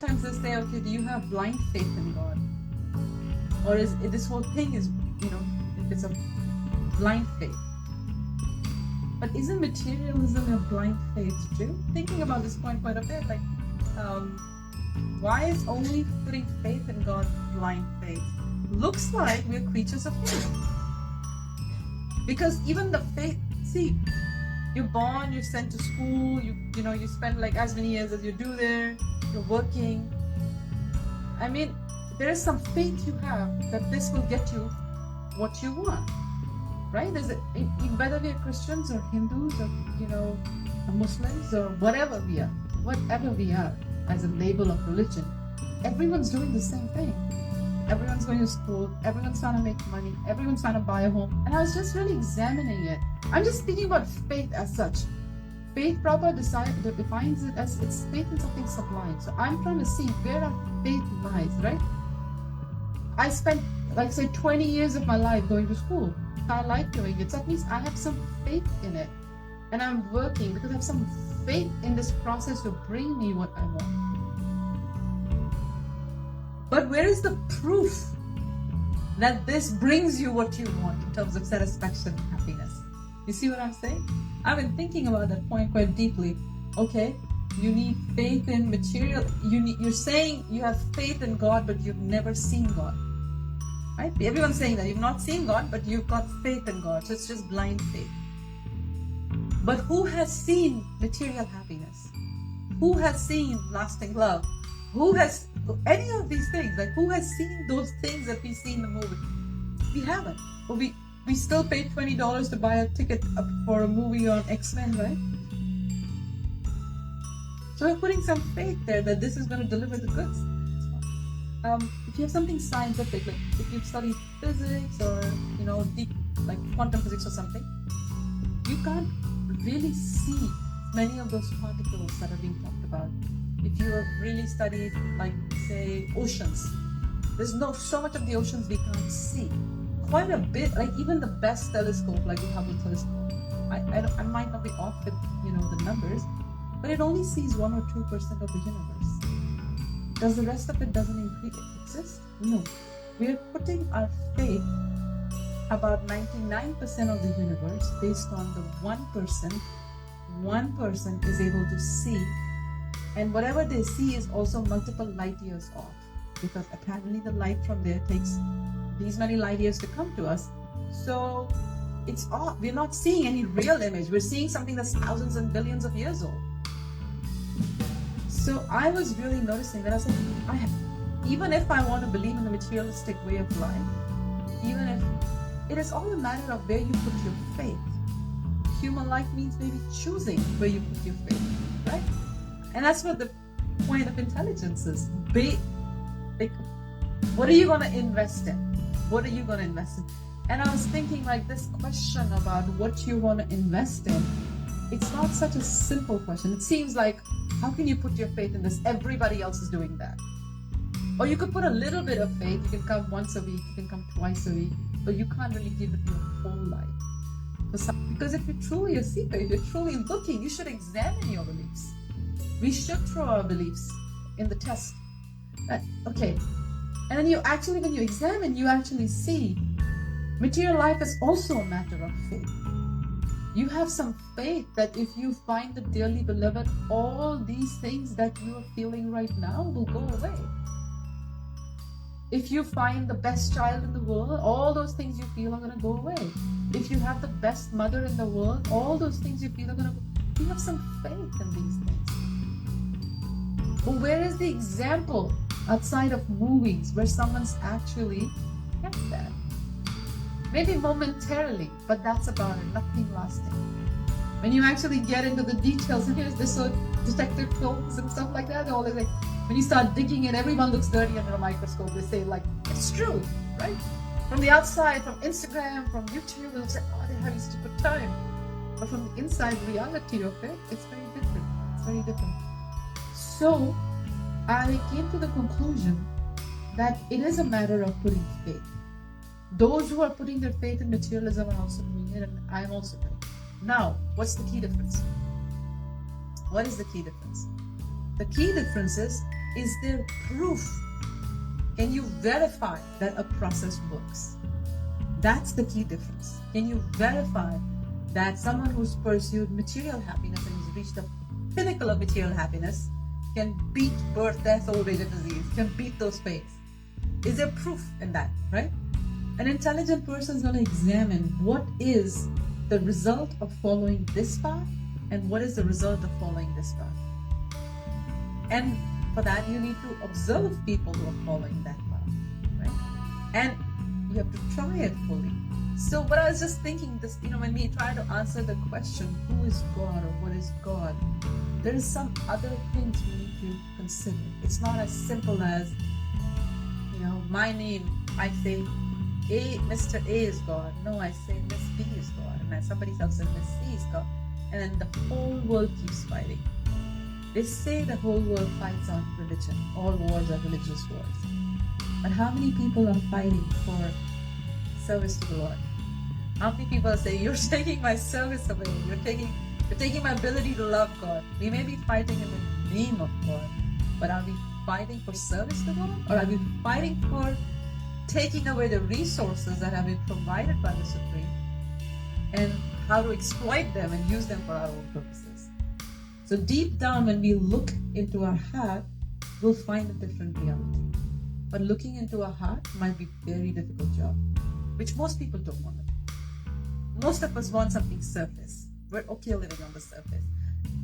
Sometimes they say, okay, do you have blind faith in God? Or is this whole thing is, it's a blind faith? But isn't materialism a blind faith too? Thinking about this point quite a bit, like, why is only putting faith in God blind faith? Looks like we're creatures of faith. Because even the faith, see, you're born, you're sent to school, you spend like as many years as you do there, you're working. I mean, there is some faith you have that this will get you what you want, right? Whether we are Christians or Hindus or, Muslims or whatever we are as a label of religion, everyone's doing the same thing. Everyone's going to school, everyone's trying to make money, everyone's trying to buy a home. And I was just really examining it. I'm just speaking about faith as such. Faith proper defines it as it's faith in something sublime. So I'm trying to see where our faith lies, right? I spent, like say, 20 years of my life going to school. I like doing it. So that means I have some faith in it. And I'm working because I have some faith in this process to bring me what I want. But where is the proof that this brings you what you want in terms of satisfaction and happiness? You see what I'm saying? I've been thinking about that point quite deeply. Okay, you need faith in material. You're saying you have faith in God, but you've never seen God. Right? Everyone's saying that. You've not seen God, but you've got faith in God. So it's just blind faith. But who has seen material happiness? Who has seen lasting love? Who has any of these things? Like, who has seen those things that we see in the movie? We haven't. But we still paid $20 to buy a ticket for a movie on X-Men, right? So we're putting some faith there that this is going to deliver the goods. If you have something scientific, like if you've studied physics or deep, like quantum physics or something, you can't really see many of those particles that are being talked about. If you have really studied, like, say, oceans, there's so much of the oceans we can't see. Quite a bit, like even the best telescope, like the Hubble telescope, I might not be off with, the numbers, but it only sees 1 or 2% of the universe. Does the rest of it doesn't exist? No. We are putting our faith about 99% of the universe based on the 1%. 1% is able to see. And whatever they see is also multiple light years off, because apparently the light from there takes these many light years to come to us. So it's off. We're not seeing any real image. We're seeing something that's thousands and billions of years old. So I was really noticing that I was like, even if I want to believe in the materialistic way of life, even if it is all a matter of where you put your faith. Human life means maybe choosing where you put your faith, right? And that's what the point of intelligence is. Like, what are you going to invest in? What are you going to invest in? And I was thinking, like, this question about what you want to invest in, it's not such a simple question. It seems like, how can you put your faith in this? Everybody else is doing that. Or you could put a little bit of faith. You can come once a week, you can come twice a week, but you can't really give it your whole life. Because if you're truly a seeker, if you're truly looking, you should examine your beliefs. We should throw our beliefs in the test. Okay. And then when you examine, you actually see material life is also a matter of faith. You have some faith that if you find the dearly beloved, all these things that you are feeling right now will go away. If you find the best child in the world, all those things you feel are going to go away. If you have the best mother in the world, all those things you feel are going to go. You have some faith in these things. But where is the example outside of movies where someone's actually kept that? Maybe momentarily, but that's about it, nothing lasting. When you actually get into the details, and here's this sort of detective films and stuff like that, they're always like, when you start digging in, everyone looks dirty under a microscope. They say, like, it's true, right? From the outside, from Instagram, from YouTube, they'll say, oh, they're having stupid time. But from the inside reality of it, it's very different. It's very different. So I came to the conclusion that it is a matter of putting faith. Those who are putting their faith in materialism are also doing it, and I'm also doing it. Now, what's the key difference? What is the key difference? The key difference is is there proof? Can you verify that a process works? That's the key difference. Can you verify that someone who's pursued material happiness and has reached the pinnacle of material happiness can beat birth, death, old age, and disease, can beat those fates? Is there proof in that, right? An intelligent person is going to examine what is the result of following this path and what is the result of following this path. And for that, you need to observe people who are following that path, right? And you have to try it fully. So, but I was just thinking this, when we try to answer the question, who is God or what is God, there is some other things we need to consider. It's not as simple as, my name, I say, Mr. A is God. No, I say Miss B is God. And then somebody else says Miss C is God. And then the whole world keeps fighting. They say the whole world fights on religion. All wars are religious wars. But how many people are fighting for service to the Lord? How many people say, you're taking my service away. You're taking my ability to love God. We may be fighting in the name of God, but are we fighting for service to God? Or are we fighting for taking away the resources that have been provided by the Supreme and how to exploit them and use them for our own purposes? So deep down, when we look into our heart, we'll find a different reality. But looking into our heart might be a very difficult job, which most people don't want to do. Most of us want something surface. We're okay living on the surface.